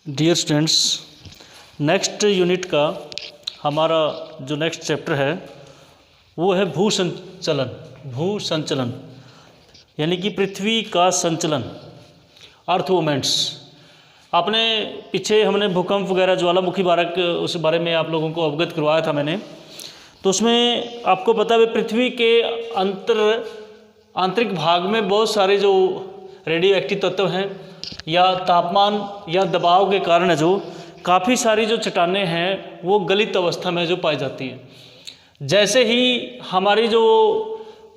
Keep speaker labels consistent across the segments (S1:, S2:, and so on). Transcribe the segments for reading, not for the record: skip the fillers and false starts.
S1: Dear students, next unit का हमारा जो नेक्स्ट चैप्टर है वो है भू संचलन यानी कि पृथ्वी का संचलन, अर्थ मूवमेंट्स। आपने पीछे हमने भूकंप वगैरह ज्वालामुखी बारक उस बारे में आप लोगों को अवगत करवाया था मैंने। तो उसमें आपको पता है पृथ्वी के आंतरिक भाग में बहुत सारे जो रेडियो एक्टिव तत्व हैं या तापमान या दबाव के कारण जो काफ़ी सारी जो चट्टानें हैं वो गलित अवस्था में जो पाई जाती हैं। जैसे ही हमारी जो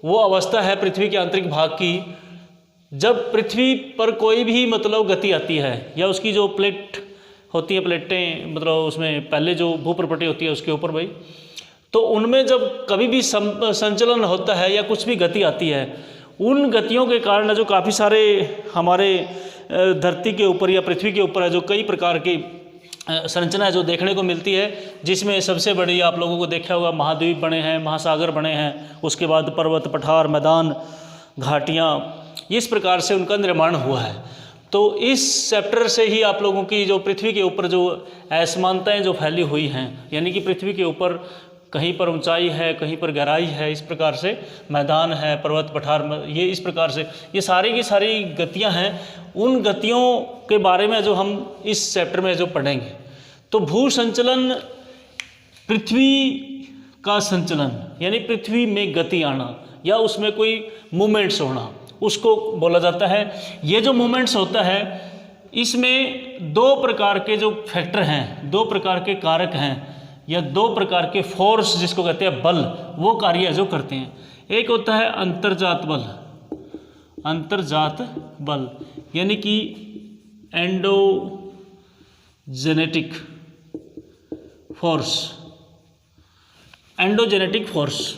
S1: वो अवस्था है पृथ्वी के आंतरिक भाग की, जब पृथ्वी पर कोई भी मतलब गति आती है या उसकी जो प्लेट होती है, प्लेटें मतलब उसमें पहले जो भूप्रपटी होती है उसके ऊपर भाई, तो उनमें जब कभी भी संचलन होता है या कुछ भी गति आती है, उन गतियों के कारण जो काफ़ी सारे हमारे धरती के ऊपर या पृथ्वी के ऊपर है जो कई प्रकार की संरचना जो देखने को मिलती है, जिसमें सबसे बड़ी आप लोगों को देखा होगा महाद्वीप बने हैं, महासागर बने हैं, उसके बाद पर्वत, पठार, मैदान, घाटियाँ, इस प्रकार से उनका निर्माण हुआ है। तो इस चैप्टर से ही आप लोगों की जो पृथ्वी के ऊपर जो असमानताएँ जो फैली हुई हैं, यानी कि पृथ्वी के ऊपर कहीं पर ऊंचाई है, कहीं पर गहराई है, इस प्रकार से मैदान है, पर्वत, पठार, ये इस प्रकार से ये सारी की सारी गतियां हैं। उन गतियों के बारे में जो हम इस चैप्टर में जो पढ़ेंगे, तो भू संचलन, पृथ्वी का संचलन यानी पृथ्वी में गति आना या उसमें कोई मूवमेंट्स होना, उसको बोला जाता है। ये जो मूवमेंट्स होता है इसमें दो प्रकार के जो फैक्टर हैं, दो प्रकार के कारक हैं या दो प्रकार के फोर्स जिसको कहते हैं बल, वो कार्य जो करते हैं। एक होता है अंतर्जात बल, अंतर्जात बल यानी कि एंडोजेनेटिक फोर्स, एंडोजेनेटिक फोर्स,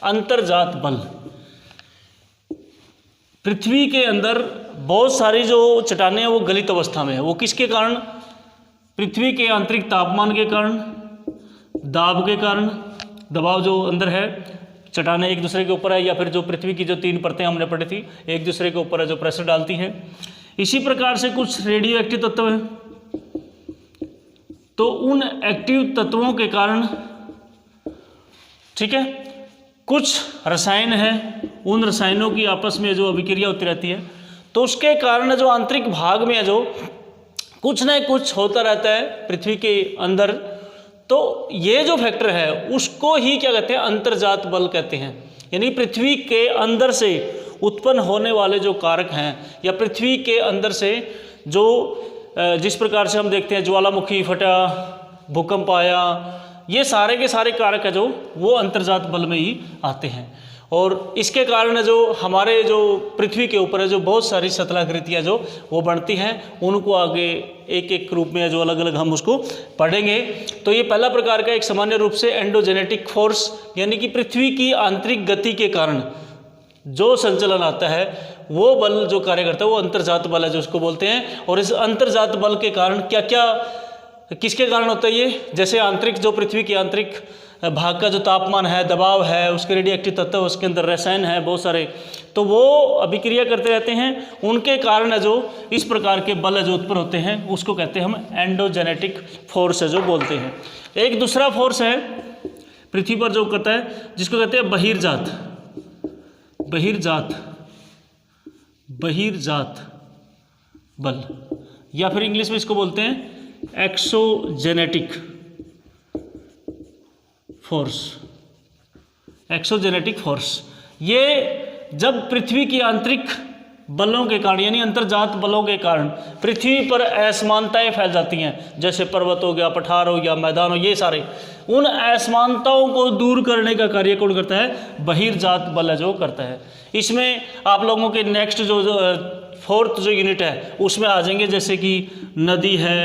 S1: अंतर्जात बल। पृथ्वी के अंदर बहुत सारी जो चट्टानें हैं वो गलित अवस्था में है। वो किसके कारण? पृथ्वी के आंतरिक तापमान के कारण, दाब के कारण, दबाव जो अंदर है, चट्टानें एक दूसरे के ऊपर है या फिर जो पृथ्वी की जो 3 परतें हमने पढ़ी थी एक दूसरे के ऊपर है जो प्रेशर डालती हैं। इसी प्रकार से कुछ रेडियो एक्टिव तत्व हैं, तो उन एक्टिव तत्वों के कारण, ठीक है, कुछ रसायन हैं, उन रसायनों की आपस में जो अभिक्रिया होती रहती है, तो उसके कारण जो आंतरिक भाग में जो कुछ न कुछ होता रहता है पृथ्वी के अंदर। तो ये जो फैक्टर है उसको ही क्या कहते हैं? अंतर्जात बल कहते हैं। यानी पृथ्वी के अंदर से उत्पन्न होने वाले जो कारक हैं या पृथ्वी के अंदर से जो जिस प्रकार से हम देखते हैं ज्वालामुखी फटा, भूकंप आया, ये सारे के सारे कारक है जो वो अंतर्जात बल में ही आते हैं। और इसके कारण जो हमारे जो पृथ्वी के ऊपर है जो बहुत सारी सतलाकृतियाँ जो वो बनती हैं, उनको आगे एक एक रूप में जो अलग अलग हम उसको पढ़ेंगे। तो ये पहला प्रकार का एक सामान्य रूप से एंडोजेनेटिक फोर्स यानी कि पृथ्वी की आंतरिक गति के कारण जो संचलन आता है वो बल जो कार्य करता है वो अंतर्जात बल है जो उसको बोलते हैं। और इस अंतर्जात बल के कारण क्या क्या किसके कारण होता है ये? जैसे आंतरिक जो पृथ्वी की आंतरिक भाग का जो तापमान है, दबाव है, उसके रेडियो एक्टिव तत्व, उसके अंदर रसायन है बहुत सारे, तो वो अभिक्रिया करते रहते हैं। उनके कारण जो इस प्रकार के बल जो उत्पन्न होते हैं उसको कहते हैं हम एंडोजेनेटिक फोर्स है जो बोलते हैं। एक दूसरा फोर्स है पृथ्वी पर जो करता है जिसको कहते हैं बहिर्जात, बहिर्जात, बहिर्जात बल, या फिर इंग्लिश में इसको बोलते हैं एक्सोजेनेटिक फोर्स, एक्सोजेनेटिक फोर्स। ये जब पृथ्वी की आंतरिक बलों के कारण यानी अंतर्जात बलों के कारण पृथ्वी पर असमानताएं फैल जाती हैं, जैसे पर्वत हो गया, पठार हो गया, मैदान हो, ये सारे, उन असमानताओं को दूर करने का कार्य कौन करता है? बहिर्जात बल जो करता है। इसमें आप लोगों के नेक्स्ट जो 4th जो यूनिट है उसमें आ जाएंगे, जैसे कि नदी है,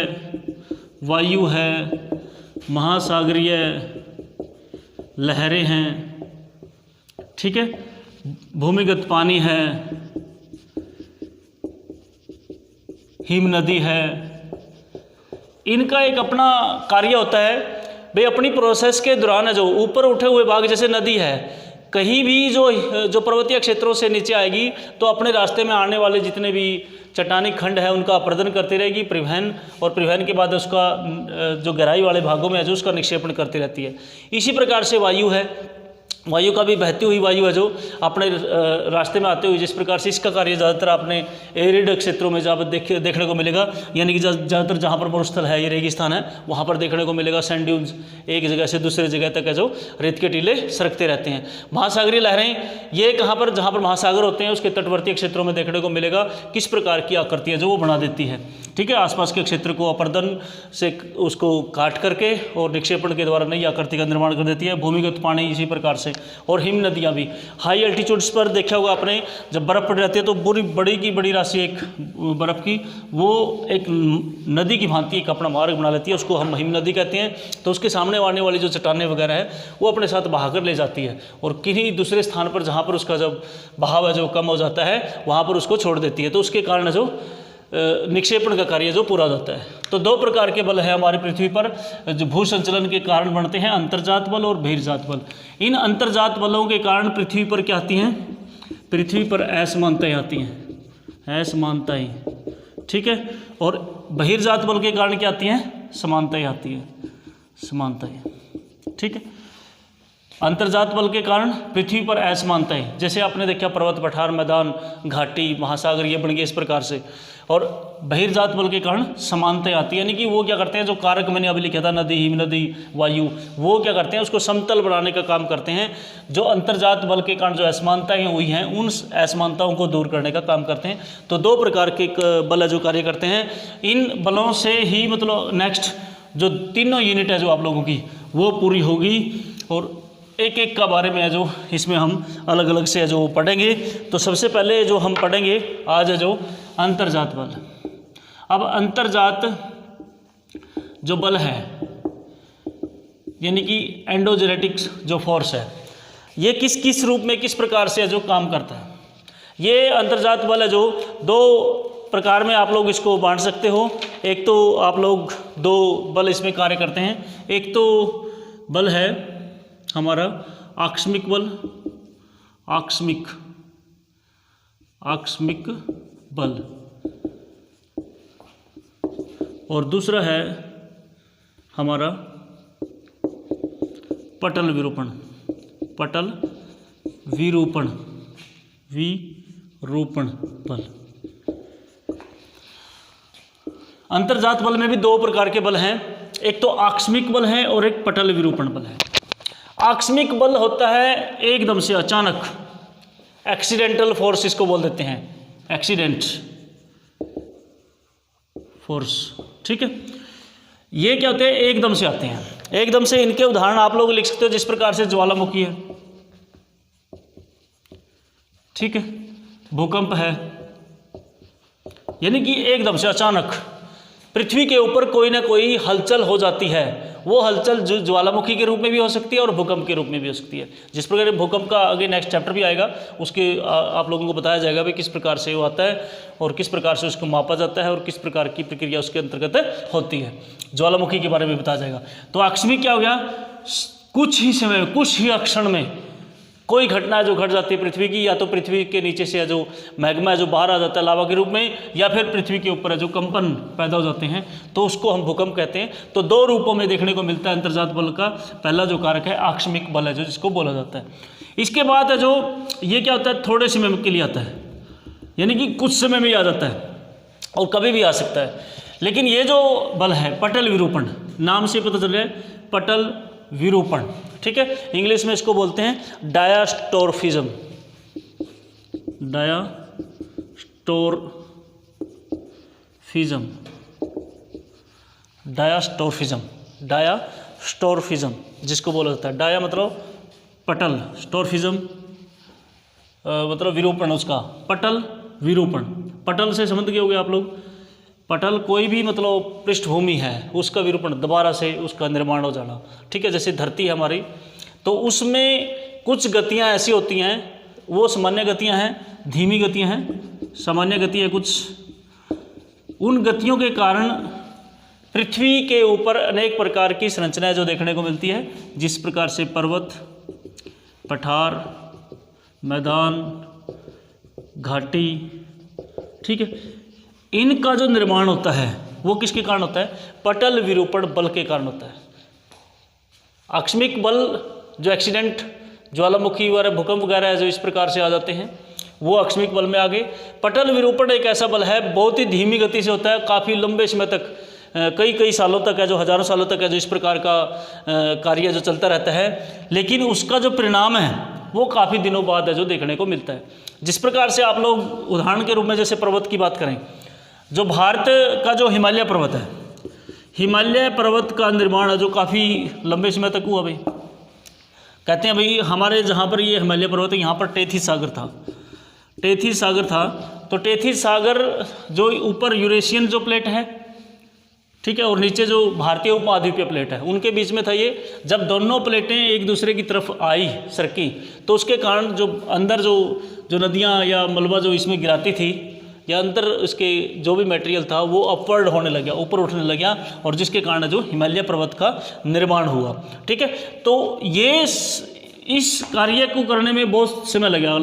S1: वायु है, महासागरीय लहरें हैं, ठीक है, भूमिगत पानी है, हिम नदी है। इनका एक अपना कार्य होता है भाई, अपनी प्रोसेस के दौरान है जो ऊपर उठे हुए भाग, जैसे नदी है, कहीं भी जो पर्वतीय क्षेत्रों से नीचे आएगी तो अपने रास्ते में आने वाले जितने भी चट्टानी खंड है उनका अपरदन करती रहेगी, परिवहन, और परिवहन के बाद उसका जो गहराई वाले भागों में है जो उसका निक्षेपण करती रहती है। इसी प्रकार से वायु है, वायु का भी बहती हुई वायु है जो अपने रास्ते में आते हुए, जिस प्रकार से इसका कार्य ज़्यादातर आपने एरिड क्षेत्रों में जहाँ देखने को मिलेगा, यानी कि ज़्यादातर जहाँ पर मरुस्थल है, ये रेगिस्तान है, वहाँ पर देखने को मिलेगा सैंड ड्यून्स, एक जगह से दूसरे जगह तक है जो रेत के टीले सरकते रहते हैं। महासागरीय लहरें ये कहाँ पर, जहाँ पर महासागर होते हैं उसके तटवर्ती क्षेत्रों में देखने को मिलेगा किस प्रकार की आकृतियाँ जो वो बना देती है। ठीक है, आसपास के क्षेत्र को अपर्दन से उसको काट करके और निक्षेपण के द्वारा नई आकृति का निर्माण कर देती है। भूमिगत पानी इसी प्रकार से, और हिम नदियाँ भी हाई एल्टीट्यूड्स पर देखा होगा आपने, जब बर्फ़ पड़ जाती है तो बड़ी की बड़ी राशि एक बर्फ़ की वो एक नदी की भांति एक अपना मार्ग बना लेती है, उसको हम हिम नदी कहते हैं। तो उसके सामने आने वाली जो चट्टानें वगैरह है वो अपने साथ बहाकर ले जाती है, और किन्हीं दूसरे स्थान पर जहाँ पर उसका जब बहाव है जो कम हो जाता है वहाँ पर उसको छोड़ देती है। तो उसके कारण जो निक्षेपण का कार्य जो पूरा हो जाता है। तो दो प्रकार के बल है हमारी पृथ्वी पर जो भू संचलन के कारण बनते हैं, अंतर्जात बल और बहिर्जात बल। इन अंतर्जात बलों के कारण पृथ्वी पर क्या आती हैं, पृथ्वी पर असमानताएं आती हैं, असमानताएं। ठीक है, और बहिर्जात बल के कारण क्या आती हैं, समानताएं आती हैं, समानताएं। ठीक है, अंतर्जात बल के कारण पृथ्वी पर असमानताएं, जैसे आपने देखा पर्वत, पठार, मैदान, घाटी, महासागर ये बन गए इस प्रकार से। और बहिर्जात बल के कारण समानताएं आती है, यानी कि वो क्या करते हैं, जो कारक मैंने अभी लिखा था नदी, हिम नदी, वायु, वो क्या करते हैं उसको समतल बनाने का काम करते हैं। जो अंतर्जात बल के कारण जो असमानताएं हुई हैं उन असमानताओं को दूर करने का काम करते हैं। तो दो प्रकार के बल जो कार्य करते हैं, इन बलों से ही मतलब नेक्स्ट जो तीनों यूनिट है जो आप लोगों की वो पूरी होगी, और एक एक का बारे में है जो इसमें हम अलग अलग से जो पढ़ेंगे। तो सबसे पहले जो हम पढ़ेंगे आज है जो अंतर्जात बल। अब अंतर्जात जो बल है यानी कि एंडोजेनेटिक्स जो फोर्स है, ये किस किस रूप में किस प्रकार से जो काम करता है। ये अंतर्जात बल है जो दो प्रकार में आप लोग इसको बांट सकते हो। एक तो आप लोग दो बल इसमें कार्य करते हैं, एक तो बल है हमारा आकस्मिक बल, आकस्मिक बल, और दूसरा है हमारा पटल विरूपण, पटल विरूपण बल। अंतर्जात बल में भी दो प्रकार के बल हैं, एक तो आकस्मिक बल है और एक पटल विरूपण बल है। आकस्मिक बल होता है एकदम से अचानक, एक्सीडेंटल फोर्स इसको बोल देते हैं, एक्सीडेंट फोर्स। ठीक है, ये क्या होते हैं, एकदम से आते हैं, एकदम से। इनके उदाहरण आप लोग लिख सकते हो जिस प्रकार से ज्वालामुखी है, ठीक है, भूकंप है, यानी कि एकदम से अचानक पृथ्वी के ऊपर कोई ना कोई हलचल हो जाती है। वो हलचल जो ज्वालामुखी के रूप में भी हो सकती है और भूकंप के रूप में भी हो सकती है। जिस प्रकार भूकंप का आगे नेक्स्ट चैप्टर भी आएगा, उसके आप लोगों को बताया जाएगा भी किस प्रकार से वो आता है और किस प्रकार से उसको मापा जाता है और किस प्रकार की प्रक्रिया उसके अंतर्गत होती है। ज्वालामुखी के बारे में बताया जाएगा। तो आकस्मिक क्या हो गया, कुछ ही समय में, कुछ ही क्षण में कोई घटना जो घट जाती है पृथ्वी की, या तो पृथ्वी के नीचे से जो मैग्मा है जो बाहर आ जाता है लावा के रूप में, या फिर पृथ्वी के ऊपर जो कंपन पैदा हो जाते हैं, तो उसको हम भूकंप कहते हैं। तो दो रूपों में देखने को मिलता है अंतर्जात बल का। पहला जो कारक है आकस्मिक बल है जो जिसको बोला जाता है। इसके बाद है जो ये क्या होता है, थोड़े समय के लिए आता है, यानी कि कुछ समय में आ जाता है और कभी भी आ सकता है। लेकिन ये जो बल है पटल विरूपण, नाम से पता चल रहा है पटल विरूपण, ठीक है, इंग्लिश में इसको बोलते हैं डायास्टोरफिज्म, डायास्टोरफिज्म जिसको बोला जाता है। डाया मतलब पटल, स्टोरफिज्म मतलब विरूपण, उसका पटल विरूपण। पटल से संबंध क्या हो गया आप लोग, पटल कोई भी मतलब पृष्ठभूमि है उसका विरूपण, दोबारा से उसका निर्माण हो जाना, ठीक है। जैसे धरती है हमारी, तो उसमें कुछ गतियां ऐसी होती हैं, वो सामान्य गतियां हैं, धीमी गतियां हैं, सामान्य गतियां कुछ। उन गतियों के कारण पृथ्वी के ऊपर अनेक प्रकार की संरचनाएं जो देखने को मिलती है, जिस प्रकार से पर्वत, पठार, मैदान, घाटी, ठीक है, इनका जो निर्माण होता है वो किसके कारण होता है? पटल विरूपण बल के कारण होता है। आकस्मिक बल जो एक्सीडेंट, ज्वालामुखी वगैरह, भूकंप वगैरह है जो इस प्रकार से आ जाते हैं, वो आकस्मिक बल में आ गए। पटल विरूपण एक ऐसा बल है, बहुत ही धीमी गति से होता है, काफ़ी लंबे समय तक, कई सालों तक है, जो हज़ारों सालों तक है, जो इस प्रकार का कार्य जो चलता रहता है, लेकिन उसका जो परिणाम है वो काफ़ी दिनों बाद है जो देखने को मिलता है। जिस प्रकार से आप लोग उदाहरण के रूप में जैसे पर्वत की बात करें, जो भारत का जो हिमालय पर्वत है, हिमालय पर्वत का निर्माण है जो काफ़ी लंबे समय तक हुआ भाई। कहते हैं भाई हमारे जहाँ पर ये हिमालय पर्वत है, यहाँ पर टेथिस सागर था, टेथिस सागर था, तो टेथिस सागर जो ऊपर यूरेशियन जो प्लेट है, ठीक है, और नीचे जो भारतीय उपमहाद्वीपीय प्लेट है, उनके बीच में था ये। जब दोनों प्लेटें एक दूसरे की तरफ आई, सरकी, तो उसके कारण जो अंदर जो नदियाँ या मलबा जो इसमें गिराती थी, या अंदर इसके जो भी मटेरियल था वो अपवर्ड होने लग गया, ऊपर उठने लग गया, और जिसके कारण जो हिमालय पर्वत का निर्माण हुआ। ठीक है, तो ये इस कार्य को करने में बहुत समय लगा,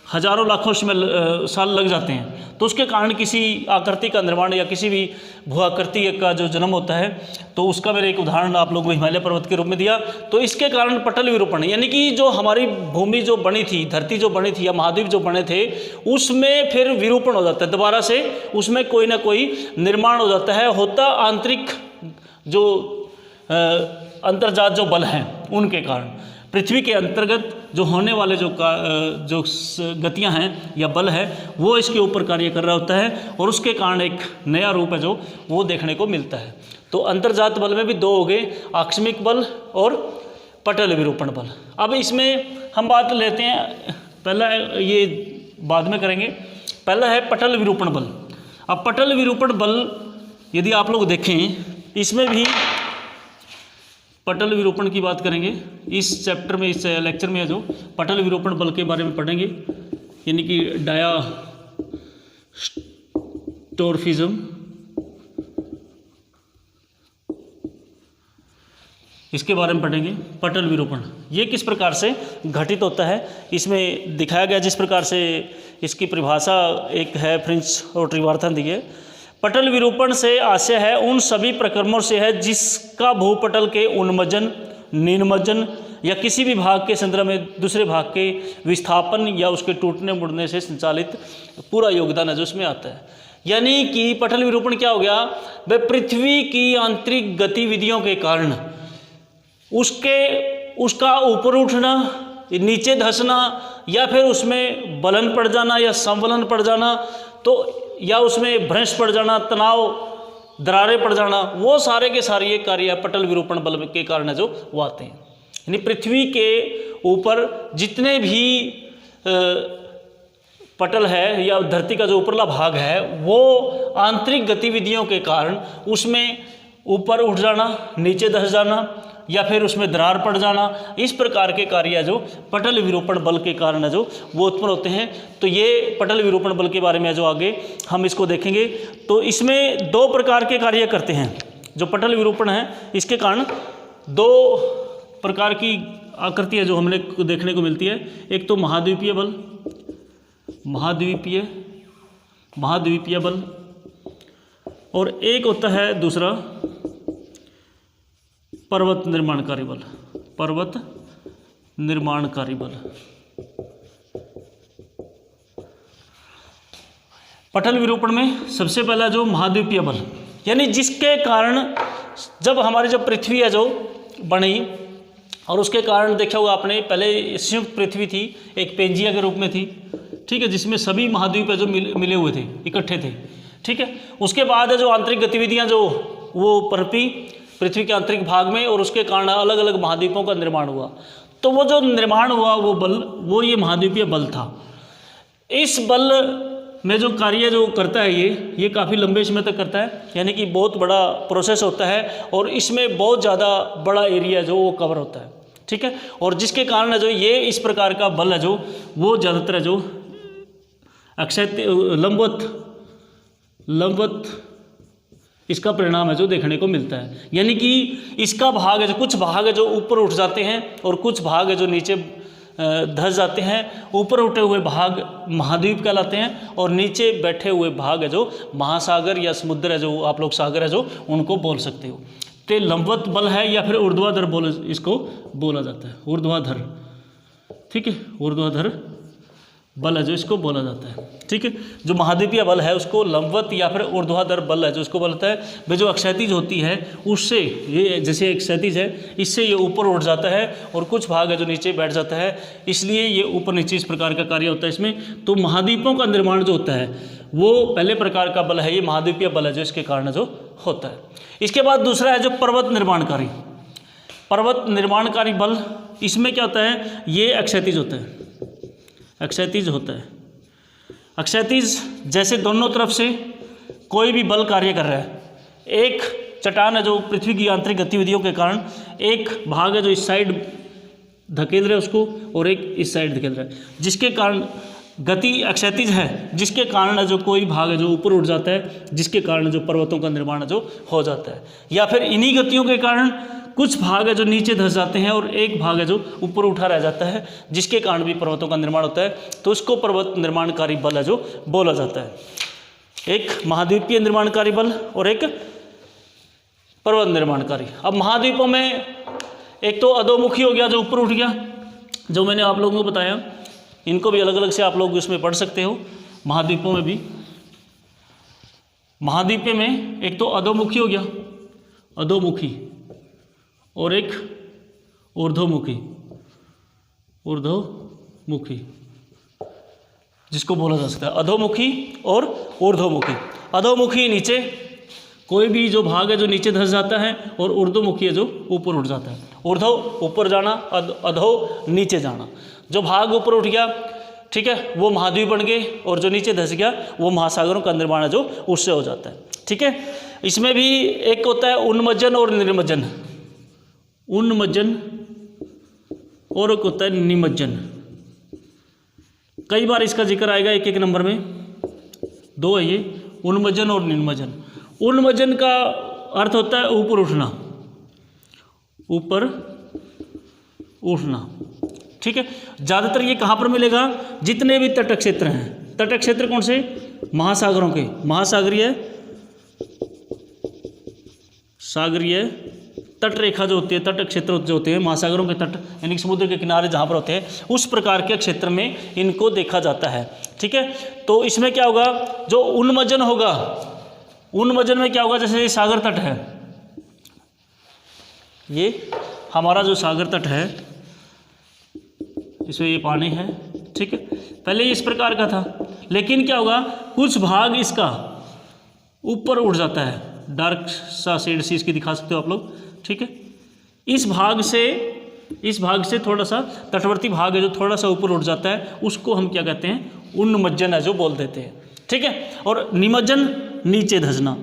S1: हजारों लाखों साल लग जाते हैं। तो उसके कारण किसी आकृति का निर्माण या किसी भी भूआकृति का जो जन्म होता है, तो उसका मैंने एक उदाहरण आप लोगों को हिमालय पर्वत के रूप में दिया। तो इसके कारण पटल विरूपण, यानी कि जो हमारी भूमि जो बनी थी, धरती जो बनी थी या महाद्वीप जो बने थे, उसमें फिर विरूपण हो जाता है, दोबारा से उसमें कोई ना कोई निर्माण हो जाता है, होता आंतरिक जो अंतर्जात जो बल हैं उनके कारण। पृथ्वी के अंतर्गत जो होने वाले जो गतियां हैं या बल है वो इसके ऊपर कार्य कर रहा होता है, और उसके कारण एक नया रूप है जो वो देखने को मिलता है। तो अंतर्जात बल में भी दो हो गए, आकस्मिक बल और पटल विरूपण बल। अब इसमें हम बात लेते हैं, पहला ये बाद में करेंगे, पहला है पटल विरूपण बल। अब पटल विरूपण बल यदि आप लोग देखें, इसमें भी पटल विरूपण की बात करेंगे इस चैप्टर में, इस लेक्चर में जो पटल विरूपण बल के बारे में पढ़ेंगे, यानी कि डायास्टोर्फिज्म, इसके बारे में पढ़ेंगे। पटल विरूपण ये किस प्रकार से घटित होता है, इसमें दिखाया गया जिस प्रकार से इसकी परिभाषा एक है, फ्रेंच और ट्रिवार्थन दी है। पटल विरूपण से आशय है उन सभी प्रक्रमों से है जिसका भूपटल के उन्मज्जन, निम्नमज्जन या किसी भी भाग के संदर्भ में दूसरे भाग के विस्थापन या उसके टूटने मुड़ने से संचालित पूरा योगदान है जो उसमें आता है। यानी कि पटल विरूपण क्या हो गया, वह पृथ्वी की आंतरिक गतिविधियों के कारण उसका ऊपर उठना, नीचे धंसना, या फिर उसमें बलन पड़ जाना या संवलन पड़ जाना, तो या उसमें भ्रंश पड़ जाना, तनाव, दरारें पड़ जाना, वो सारे के सारे ये कार्य पटल विरूपण बल के कारण जो वो आते हैं। यानी पृथ्वी के ऊपर जितने भी पटल है या धरती का जो ऊपरला भाग है, वो आंतरिक गतिविधियों के कारण उसमें ऊपर उठ जाना, नीचे धंस जाना, या फिर उसमें दरार पड़ जाना, इस प्रकार के कार्य जो पटल विरूपण बल के कारण है जो वो उत्पन्न होते हैं। तो ये पटल विरूपण बल के बारे में जो आगे हम इसको देखेंगे। तो इसमें दो प्रकार के कार्य करते हैं जो पटल विरूपण है, इसके कारण दो प्रकार की आकृतियाँ जो हमने देखने को मिलती है। एक तो महाद्वीपीय बल, महाद्वीपीय बल, और एक होता है दूसरा पर्वत निर्माणकारी बल, पर्वत निर्माणकारी बल। पटल विरूपण में सबसे पहला जो महाद्वीपीय बल, यानी जिसके कारण जब हमारी जो पृथ्वी है जो बनी, और उसके कारण देखा होगा आपने, पहले संयुक्त पृथ्वी थी, एक पेंजिया के रूप में थी, ठीक है, जिसमें सभी महाद्वीप जो मिले हुए थे, इकट्ठे थे, ठीक है। उसके बाद जो आंतरिक गतिविधियां जो वो पनपी पृथ्वी के आंतरिक भाग में, और उसके कारण अलग अलग महाद्वीपों का निर्माण हुआ। तो वो जो निर्माण हुआ वो बल, वो ये महाद्वीपीय बल था। इस बल में जो कार्य जो करता है ये काफ़ी लंबे समय तक करता है, यानी कि बहुत बड़ा प्रोसेस होता है, और इसमें बहुत ज़्यादा बड़ा एरिया जो वो कवर होता है, ठीक है। और जिसके कारण जो ये इस प्रकार का बल है जो वो ज़्यादातर जो अक्षय लंबवत इसका परिणाम है जो देखने को मिलता है। यानी कि इसका भाग है जो, कुछ भाग है जो ऊपर उठ जाते हैं और कुछ भाग है जो नीचे धस जाते हैं। ऊपर उठे हुए भाग महाद्वीप कहलाते हैं और नीचे बैठे हुए भाग है जो महासागर या समुद्र है, जो आप लोग सागर है जो उनको बोल सकते हो। तो लंबवत बल है या फिर ऊर्ध्वाधर बल इसको बोला जाता है, ऊर्ध्वाधर, ठीक है, ऊर्ध्वाधर बल है जो इसको बोला जाता है, ठीक है। जो महाद्वीपीय बल है उसको लंबवत या फिर ऊर्ध्वाधर बल है जो इसको बोलता है। वे जो क्षैतिज होती है उससे, ये जैसे एक क्षैतिज है, इससे ये ऊपर उठ जाता है और कुछ भाग है जो नीचे बैठ जाता है, इसलिए ये ऊपर नीचे इस प्रकार का कार्य होता है इसमें। तो महाद्वीपों का निर्माण जो होता है वो पहले प्रकार का बल है, ये महाद्वीपीय बल है जो इसके कारण जो होता है। इसके बाद दूसरा है जो पर्वत निर्माणकारी, पर्वत निर्माणकारी बल। इसमें क्या होता है, ये अक्षैतिज होता है, अक्षैतिज होता है। अक्षैतिज जैसे दोनों तरफ से कोई भी बल कार्य कर रहा है। एक चट्टान है जो पृथ्वी की आंतरिक गतिविधियों के कारण एक भाग है जो इस साइड धकेल रहा है उसको और एक इस साइड धकेल रहा है, जिसके कारण गति अक्षैतिज है, जिसके कारण जो कोई भाग है जो ऊपर उठ जाता है, जिसके कारण जो पर्वतों का निर्माण जो हो जाता है। या फिर इन्हीं गतियों के कारण कुछ भाग है जो नीचे धस जाते हैं और एक भाग है जो ऊपर उठा रह जाता है, जिसके कारण भी पर्वतों का निर्माण होता है। तो उसको पर्वत निर्माणकारी बल है जो बोला जाता है। एक महाद्वीपीय निर्माणकारी बल और एक पर्वत निर्माणकारी। अब महाद्वीपों में एक तो अधोमुखी हो गया जो ऊपर उठ गया, जो मैंने आप लोगों को बताया, इनको भी अलग अलग से आप लोग इसमें पढ़ सकते हो। महाद्वीपों में भी, महाद्वीपीय में एक तो अधोमुखी हो गया, अधोमुखी, और एक ऊर्ध्वमुखी, ऊर्ध्वमुखी जिसको बोला जा सकता है अधोमुखी और ऊर्ध्वमुखी। अधोमुखी नीचे कोई भी जो भाग है जो नीचे धस जाता है और ऊर्ध्वमुखी है जो ऊपर उठ जाता है। ऊर्ध्व ऊपर जाना, अधो नीचे जाना। जो भाग ऊपर उठ गया, ठीक है, वो महाद्वीप बन गए और जो नीचे धस गया वो महासागरों का निर्माण है जो उससे हो जाता है, ठीक है। इसमें भी एक होता है उन्मज्जन और निर्मज्जन, उन्मज्जन और एक होता है निमज्जन। कई बार इसका जिक्र आएगा एक एक नंबर में, दो है ये, उन्मज्जन और निमज्जन। उन्मज्जन का अर्थ होता है ऊपर उठना, ऊपर उठना, ठीक है। ज़्यादातर ये कहाँ पर मिलेगा, जितने भी तट क्षेत्र हैं। तट क्षेत्र कौन से, महासागरों के, महासागरीय, सागरीय तट रेखा जो होती है, तट क्षेत्र जो होते हैं, महासागरों के तट यानी कि समुद्र के किनारे जहाँ पर होते हैं, उस प्रकार के क्षेत्र में इनको देखा जाता है, ठीक है। तो इसमें क्या होगा, जो उन्मज्जन होगा, उन्मज्जन में क्या होगा, जैसे सागर तट है, ये हमारा जो सागर तट है इसमें ये पानी है, ठीक है। पहले इस प्रकार का था, लेकिन क्या होगा, कुछ भाग इसका ऊपर उठ जाता है, डार्क सा शेड सी इसकी दिखा सकते हो आप लोग, ठीक है। इस भाग से थोड़ा सा तटवर्ती भाग है जो थोड़ा सा ऊपर उठ जाता है, उसको हम क्या कहते हैं, उन्मज्जन है जो बोल देते हैं, ठीक है। और निमज्जन नीचे धंसना।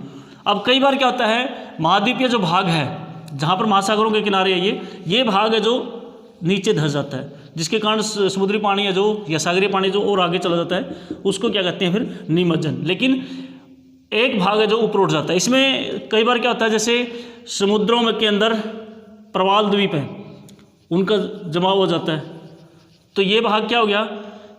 S1: अब कई बार क्या होता है, महाद्वीपीय जो भाग है जहाँ पर महासागरों के किनारे है, ये भाग है जो नीचे धंस जाता है, जिसके कारण समुद्री पानी है जो या सागरीय पानी जो और आगे चला जाता है, उसको क्या कहते हैं फिर निमज्जन। लेकिन एक भाग है जो ऊपर उठ जाता है। इसमें कई बार क्या होता है, जैसे समुद्रों में के अंदर प्रवाल द्वीप है, उनका जमाव हो जाता है, तो ये भाग क्या हो गया,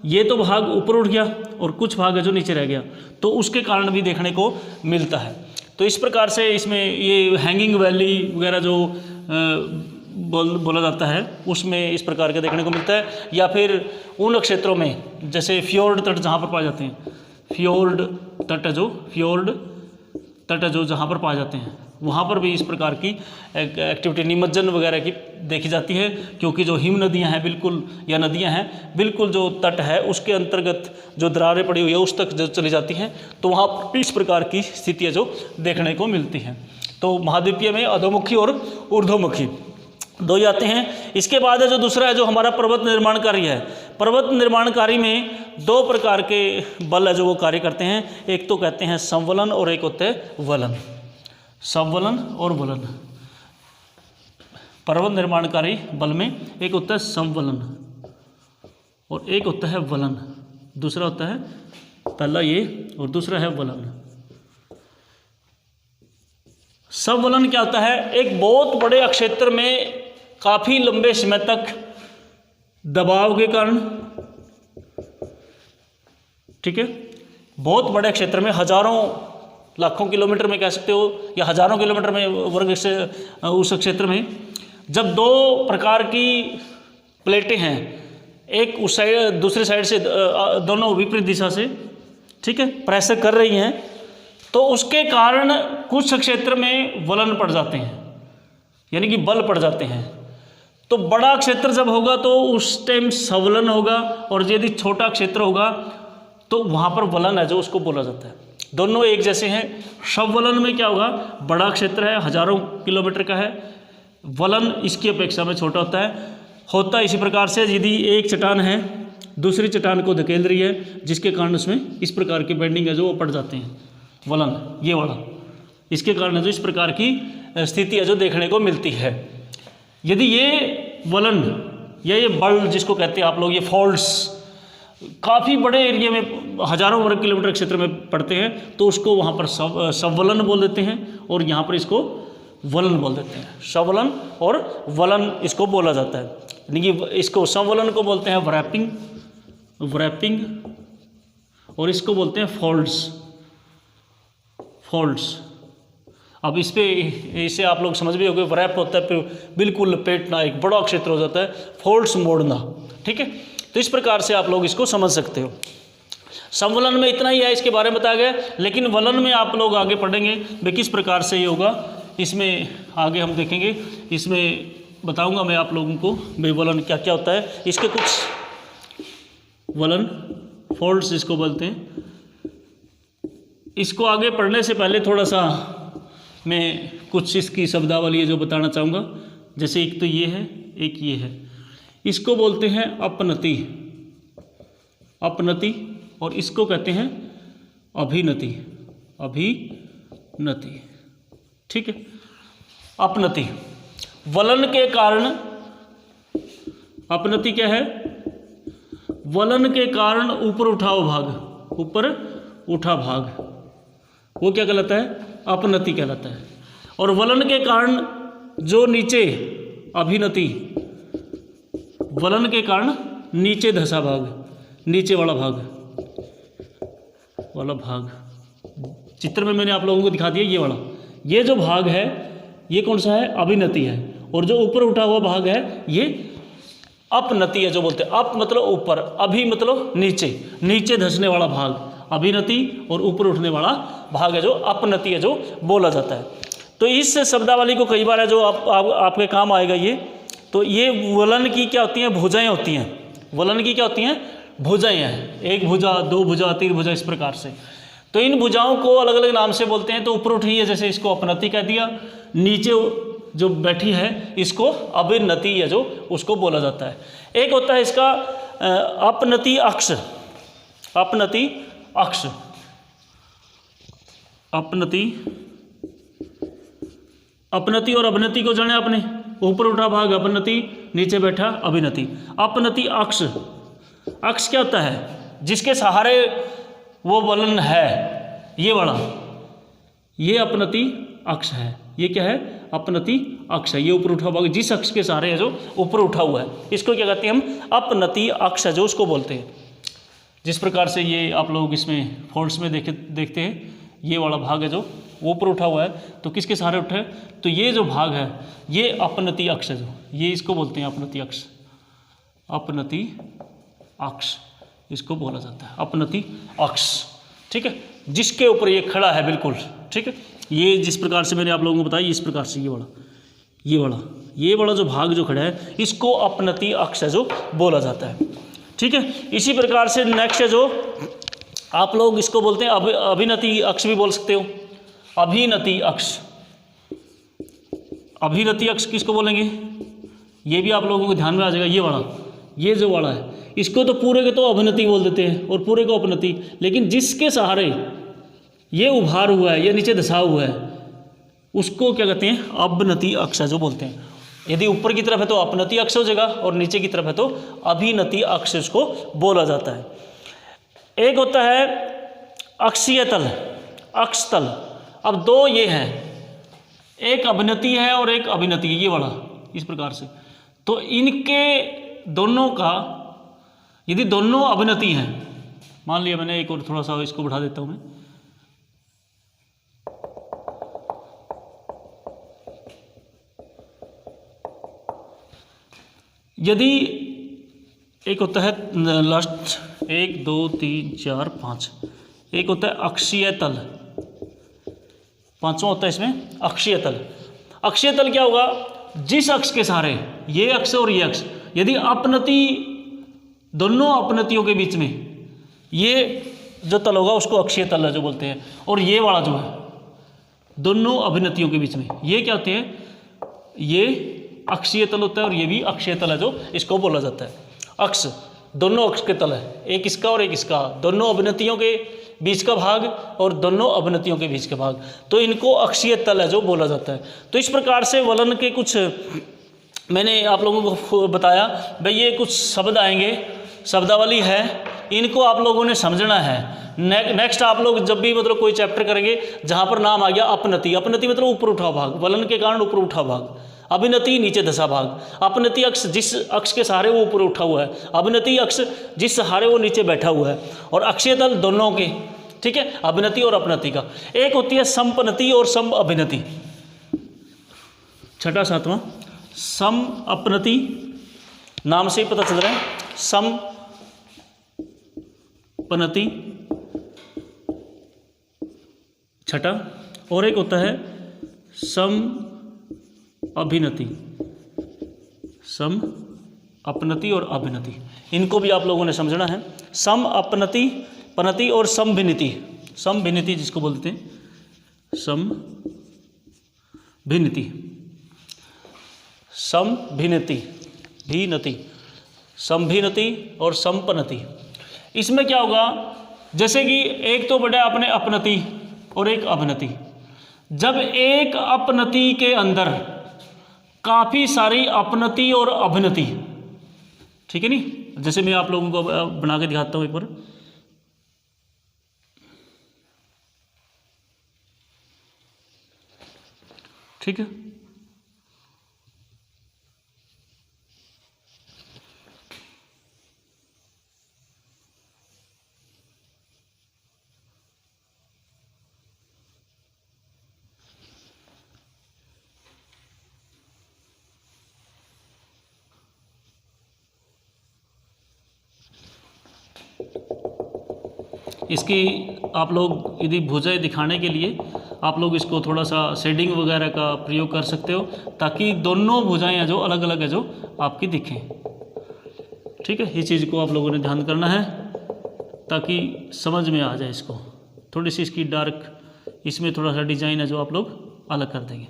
S1: ये तो भाग ऊपर उठ गया और कुछ भाग है जो नीचे रह गया, तो उसके कारण भी देखने को मिलता है। तो इस प्रकार से इसमें ये हैंगिंग वैली वगैरह जो बोला जाता है, उसमें इस प्रकार का देखने को मिलता है। या फिर उन क्षेत्रों में जैसे फ्योर्ड तट जहाँ पर पाए जाते हैं, फ्योर्ड तट जो जहाँ पर पाए जाते हैं, वहाँ पर भी इस प्रकार की एक्टिविटी निमज्जन वगैरह की देखी जाती है, क्योंकि जो हिम नदियाँ हैं बिल्कुल, या नदियाँ हैं बिल्कुल, जो तट है उसके अंतर्गत जो दरारें पड़ी हुई है उस तक जो चली जाती हैं, तो वहाँ पर इस प्रकार की स्थितियाँ जो देखने को मिलती हैं। तो महाद्वीपीय में अधोमुखी और ऊर्ध्वमुखी दो ही आते हैं। इसके बाद है जो दूसरा है जो हमारा पर्वत निर्माणकारी है। पर्वत निर्माणकारी में दो प्रकार के बल है जो वो कार्य करते हैं, एक तो कहते हैं संवलन और एक होते हैं वलन। संवलन और वलन, पर्वत निर्माणकारी बल में एक होता है संवलन और एक होता है वलन। दूसरा होता है, पहला ये और दूसरा है वलन। संवलन क्या होता है, एक बहुत बड़े क्षेत्र में काफ़ी लंबे समय तक दबाव के कारण, ठीक है, बहुत बड़े क्षेत्र में, हजारों लाखों किलोमीटर में कह सकते हो, या हजारों किलोमीटर में वर्ग से उस क्षेत्र में जब दो प्रकार की प्लेटें हैं, एक उस साइड दूसरे साइड से, दोनों विपरीत दिशा से, ठीक है, प्रेशर कर रही हैं, तो उसके कारण कुछ क्षेत्र में वलन पड़ जाते हैं, यानी कि बल पड़ जाते हैं। तो बड़ा क्षेत्र जब होगा तो उस टाइम सवलन होगा, और यदि छोटा क्षेत्र होगा तो वहाँ पर वलन है जो उसको बोला जाता है। दोनों एक जैसे हैं। सवलन में क्या होगा, बड़ा क्षेत्र है, हजारों किलोमीटर का है, वलन इसकी अपेक्षा में छोटा होता है इसी प्रकार से यदि एक चट्टान है दूसरी चट्टान को धकेल रही है, जिसके कारण उसमें इस प्रकार की बेंडिंग है जो वो पड़ जाते हैं, वलन ये वाला, इसके कारण जो इस प्रकार की स्थिति है जो देखने को मिलती है। यदि ये वलन या ये बल जिसको कहते हैं आप लोग, ये फॉल्ट्स काफ़ी बड़े एरिया में, हजारों वर्ग किलोमीटर क्षेत्र में पड़ते हैं, तो उसको वहाँ पर सवलन बोल देते हैं, और यहाँ पर इसको वलन बोल देते हैं। सवलन और वलन इसको बोला जाता है, यानी कि इसको सवलन को बोलते हैं व्रैपिंग, और इसको बोलते हैं फोल्ड्स। अब इस पे इसे आप लोग समझ भी होंगे, व्रैप होता है फिर बिल्कुल लपेटना, एक बड़ा क्षेत्र हो जाता है, फोल्ड्स मोड़ना, ठीक है। तो इस प्रकार से आप लोग इसको समझ सकते हो। समवलन में इतना ही है, इसके बारे में बताया गया, लेकिन वलन में आप लोग आगे पढ़ेंगे भाई किस प्रकार से ये होगा, इसमें आगे हम देखेंगे, इसमें बताऊंगा मैं आप लोगों को भाई वलन क्या क्या होता है। इसके कुछ वलन फोल्ड्स इसको बोलते हैं। इसको आगे पढ़ने से पहले थोड़ा सा मैं कुछ इसकी शब्दावली जो बताना चाहूँगा। जैसे एक तो ये है, एक ये है, इसको बोलते हैं अपनति, और इसको कहते हैं अभिनति, ठीक है। अपनति, वलन के कारण, अपनति क्या है, वलन के कारण ऊपर उठा भाग, वो क्या कहलाता है, अपनति कहलाता है। और वलन के कारण जो नीचे, अभिनति, वलन के कारण नीचे धसा भाग, नीचे वाला भाग, चित्र में मैंने आप लोगों को दिखा दिया, ये वाला, ये जो भाग है ये कौन सा है, अभिनति है, और जो ऊपर उठा हुआ भाग है ये अपनति है जो बोलते हैं। अप मतलब ऊपर, अभि मतलब नीचे धसने वाला भाग अभिनति, और ऊपर उठने वाला भाग है जो अपनति है जो बोला जाता है। तो इस शब्दावली को कई बार है जो आपके काम आएगा ये। तो ये वलन की क्या होती हैं, भुजाएं होती हैं। वलन की क्या होती हैं, भुजाएं हैं, एक भुजा, दो भुजा, तीन भुजा, इस प्रकार से। तो इन भुजाओं को अलग अलग नाम से बोलते हैं। तो ऊपर उठी है जैसे इसको अपनति कह दिया, नीचे जो बैठी है इसको अभिनति है जो उसको बोला जाता है। एक होता है इसका अपनति अक्ष, अपनति और अभिनति को जाने आपने, ऊपर उठा भाग अपनति, नीचे बैठा अभिनति। अपनति अक्ष क्या होता है, जिसके सहारे वो वलन है, ये वाला, ये अपनति अक्ष है। ये क्या है, अपनति अक्ष है। ये ऊपर उठा भाग जिस अक्ष के सहारे है जो ऊपर उठा हुआ है, इसको क्या कहते हैं हम, अपनति अक्ष है जो उसको बोलते हैं। जिस प्रकार से ये आप लोग इसमें फोल्ड्स में देखते हैं, ये वाला भाग है जो ऊपर उठा हुआ है, तो किसके सहारे उठे, तो ये जो भाग है ये अपनति अक्ष है जो, ये इसको बोलते हैं अपनति अक्ष, इसको बोला जाता है अपनति अक्ष, ठीक है। जिसके ऊपर ये खड़ा है बिल्कुल, ठीक है। ये जिस प्रकार से मैंने आप लोगों को बताया, इस प्रकार से ये वाला जो भाग जो खड़ा है इसको अपनति अक्ष है जो बोला जाता है, ठीक है। इसी प्रकार से नेक्स्ट है जो आप लोग इसको बोलते हैं अभिनति अक्ष भी बोल सकते हो। अभिनति अक्ष किसको बोलेंगे, ये भी आप लोगों को ध्यान में आ जाएगा। ये वाला, ये जो वाला है, इसको तो पूरे के तो अभिनति बोल देते हैं और पूरे को अपनति, लेकिन जिसके सहारे ये उभार हुआ है, ये नीचे धसा हुआ है, उसको क्या कहते हैं, अवनति अक्ष जो बोलते हैं। यदि ऊपर की तरफ है तो अपनति अक्ष हो जाएगा, और नीचे की तरफ है तो अभिनति अक्ष इसको बोला जाता है। एक होता है अक्षीय तल, अक्ष तल। अब दो ये हैं, एक अभिनति है और एक अभिनति, ये वाला, इस प्रकार से। तो इनके दोनों का, यदि दोनों अभिनति हैं, मान लिया मैंने एक और थोड़ा सा इसको बढ़ा देता हूं मैं, यदि एक होता है लास्ट 1 2 3 4 5, एक होता है अक्षीय तल, पांचवा होता है इसमें अक्षीय तल। अक्षीय तल क्या होगा, जिस अक्ष के सहारे, ये अक्ष और ये अक्ष, यदि अपनति, दोनों अपनतियों के बीच में ये जो तल होगा उसको अक्षीय तल जो बोलते हैं, और ये वाला जो है दोनों अभिनतियों के बीच में, ये क्या होते हैं, ये अक्षीय तल होता है और ये भी अक्षीय तल है जो इसको बोला जाता है। अक्ष, दोनों अक्ष के तल है, एक इसका और एक इसका, दोनों अभिनतियों के बीच का भाग और दोनों अभिनतियों के बीच का भाग, तो इनको अक्षीय तल है जो बोला जाता है। तो इस प्रकार से वलन के कुछ मैंने आप लोगों को बताया, भाई ये कुछ शब्द आएंगे, शब्दावली है, इनको आप लोगों ने समझना है। नेक्स्ट आप लोग जब भी मतलब कोई चैप्टर करेंगे जहाँ पर नाम आ गया अपनति, अपनति मतलब ऊपर उठा भाग, वलन के कारण ऊपर उठा भाग, अभिनति नीचे धसा भाग, अपनति अक्ष जिस अक्ष के सहारे वो ऊपर उठा हुआ है, अभिनति अक्ष जिस सहारे वो नीचे बैठा हुआ है, और अक्षीय तल दोनों के, ठीक है, अभिनति और अपनति का। एक होती है समपनति और सम अभिनति, छठा सातवां, सम अपनति, नाम से ही पता चल रहा है, सम पनति छठा, और एक होता है सम अभिनति, सम अपनति और अभिनति, इनको भी आप लोगों ने समझना है। सम अपनति, पनति और समभिनति, समभिनति जिसको बोलते हैं, समभिनति, समभिनति, भिनति, समभिनति और समपनति। इसमें क्या होगा, जैसे कि एक तो बड़ा अपने अपनति और एक अभिनति, जब एक अपनति के अंदर काफ़ी सारी अपनति और अभिनति, ठीक है नहीं, जैसे मैं आप लोगों को बना के दिखाता हूँ एक बार, ठीक है, इसकी आप लोग यदि भुजाएं दिखाने के लिए आप लोग इसको थोड़ा सा शेडिंग वगैरह का प्रयोग कर सकते हो, ताकि दोनों भुजाएं जो अलग अलग है जो आपकी दिखें, ठीक है। इस चीज़ को आप लोगों ने ध्यान करना है ताकि समझ में आ जाए इसको। थोड़ी सी इसकी डार्क, इसमें थोड़ा सा डिजाइन है जो आप लोग अलग कर देंगे,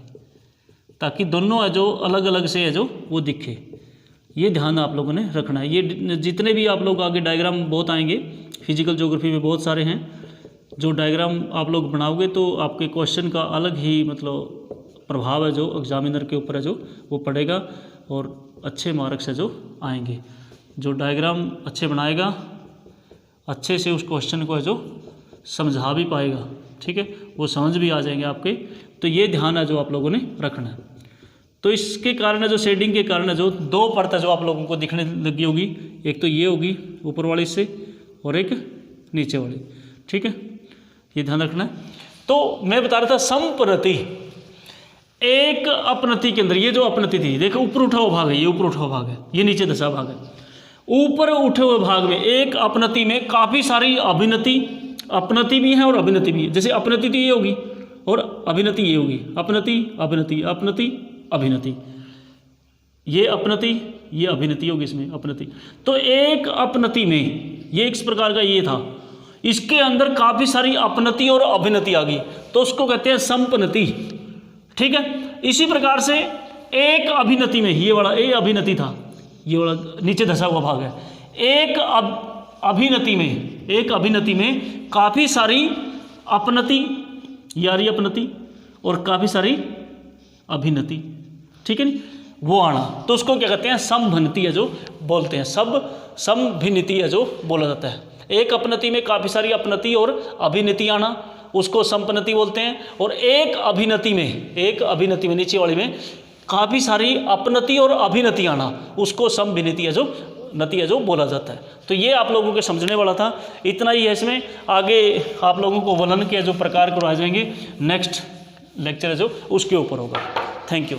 S1: ताकि दोनों है जो अलग अलग से है जो वो दिखे, ये ध्यान आप लोगों ने रखना है। ये जितने भी आप लोग आगे डायग्राम बहुत आएंगे, फिजिकल ज्योग्राफी में बहुत सारे हैं, जो डायग्राम आप लोग बनाओगे तो आपके क्वेश्चन का अलग ही मतलब प्रभाव है जो एग्जामिनर के ऊपर है जो वो पड़ेगा, और अच्छे मार्क्स है जो आएंगे। जो डायग्राम अच्छे बनाएगा, अच्छे से उस क्वेश्चन को है जो समझा भी पाएगा, ठीक है, वो समझ भी आ जाएंगे आपके। तो ये ध्यान है जो आप लोगों ने रखना है। तो इसके कारण है जो शेडिंग के कारण है जो दो परत जो आप लोगों को दिखने लगी होगी, एक तो ये होगी ऊपर वाली से और एक नीचे वाली, ठीक है, ये ध्यान रखना है। तो मैं बता रहा था समपनति, एक अपनति के अंदर ये जो अपनति थी, देखो ऊपर उठा हुआ भाग है, ये ऊपर उठा हुआ भाग है, ये नीचे धसा भाग है। ऊपर उठे हुए भाग में एक अपनति में काफ़ी सारी अभिनति, अपनति भी है और अभिनति भी है। जैसे अपनति तो ये होगी और अभिनति ये होगी, अपनति अभिनति अपनति अभिनति, ये अपनति ये अभिनति होगी, इसमें अपनति। तो एक अपनति में ये इस प्रकार का ये था, इसके अंदर काफ़ी सारी अपनति और अभिनति आ गई, तो उसको कहते हैं समपनति, ठीक है। इसी प्रकार से एक अभिनति में ये वाला ए अभिनति था, ये वाला नीचे धसा हुआ भाग है। एक अभिनति में काफ़ी सारी अपनति, यारी अपनति और काफ़ी सारी अभिनति, ठीक है नी, वो आना, तो उसको क्या कहते हैं, समभिनति है जो बोलते हैं, सब समभिनति है जो बोला जाता है। एक अपनति में काफ़ी सारी अपनति और अभिनति आना, उसको समपनति बोलते हैं। और एक अभिनति में नीचे वाली में काफ़ी सारी अपनति और अभिनति आना, उसको समभिनति है जो नति है जो बोला जाता है। तो ये आप लोगों के समझने वाला था, इतना ही है इसमें। आगे आप लोगों को वलन के जो प्रकार करवाए जाएंगे नेक्स्ट लेक्चर है जो उसके ऊपर होगा। Thank you.